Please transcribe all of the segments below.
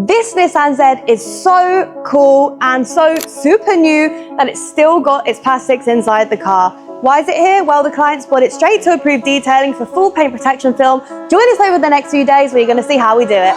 This Nissan Z is so cool and so super new that it's still got its plastics inside the car. Why is it here? Well, the client's brought it straight to approved detailing for full paint protection film. Join us over the next few days where you're going to see how we do it.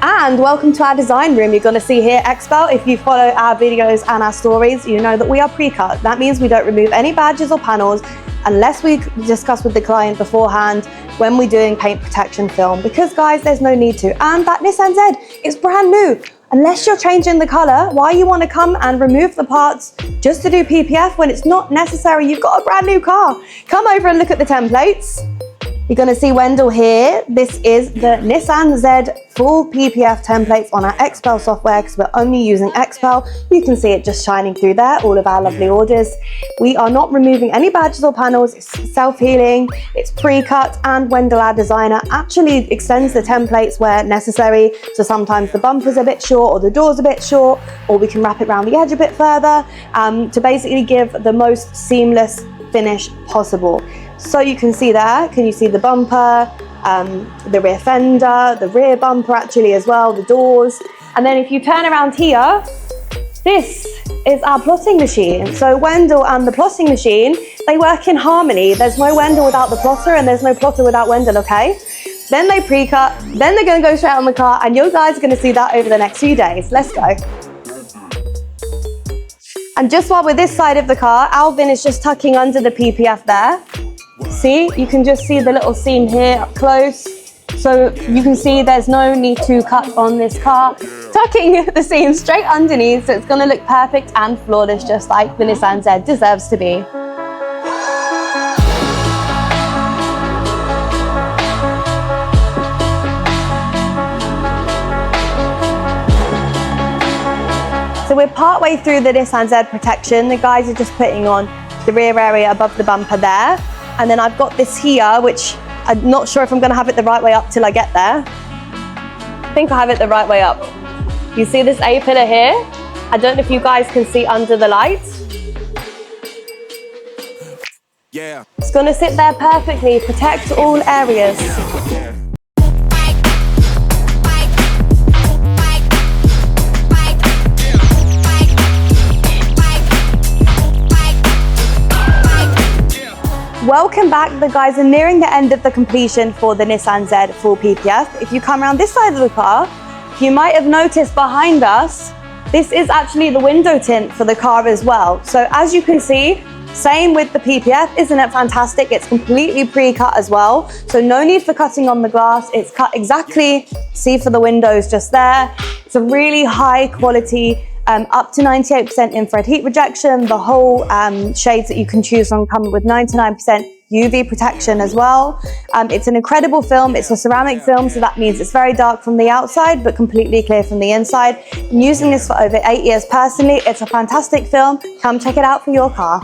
And welcome to our design room. You're going to see here XPEL. If you follow our videos and our stories, you know that we are pre-cut. That means we don't remove any badges or panels unless we discuss with the client beforehand when we're doing paint protection film, because guys, there's no need to. And that Nissan Z is brand new. Unless you're changing the color, why you want to come and remove the parts just to do PPF when it's not necessary? You've got a brand new car. Come over and look at the templates. You're going to see Wendell here. This is the Nissan Z full PPF templates on our XPEL software because we're only using XPEL. You can see it just shining through there, all of our lovely orders. We are not removing any badges or panels. It's self-healing, it's pre-cut, and Wendell, our designer, actually extends the templates where necessary. So sometimes the bumper's a bit short or the door's a bit short, or we can wrap it around the edge a bit further to basically give the most seamless finish possible. So you can see there, can you see the bumper, the rear fender, the rear bumper actually as well, the doors. And then if you turn around here, this is our plotting machine. So Wendell and the plotting machine, they work in harmony. There's no Wendell without the plotter and there's no plotter without Wendell, okay? Then they pre-cut, then they're gonna go straight on the car, and you guys are gonna see that over the next few days. Let's go. And just while we're this side of the car, Alvin is just tucking under the PPF there. See, you can just see the little seam here up close. So you can see there's no need to cut on this car. Tucking the seam straight underneath, so it's gonna look perfect and flawless, just like the Nissan Z deserves to be. So we're partway through the Nissan Z protection. The guys are just putting on the rear area above the bumper there. And then I've got this here, which I'm not sure if I'm going to have it the right way up till I get there. I think I have it the right way up. You see this A-pillar here? I don't know if you guys can see under the lights. Yeah. It's going to sit there perfectly, protect all areas. Welcome back. The guys are nearing the end of the completion for the Nissan Z full PPF. If you come around this side of the car, you might have noticed behind us, this is actually the window tint for the car as well. So as you can see, same with the PPF, isn't it fantastic? It's completely pre-cut as well. So no need for cutting on the glass. It's cut exactly, see for the windows just there. It's a really high quality, up to 98% infrared heat rejection. The whole shades that you can choose from come with 99% UV protection as well. It's an incredible film. It's a ceramic film, so that means it's very dark from the outside, but completely clear from the inside. I'm using this for over 8 years personally. It's a fantastic film. Come check it out for your car.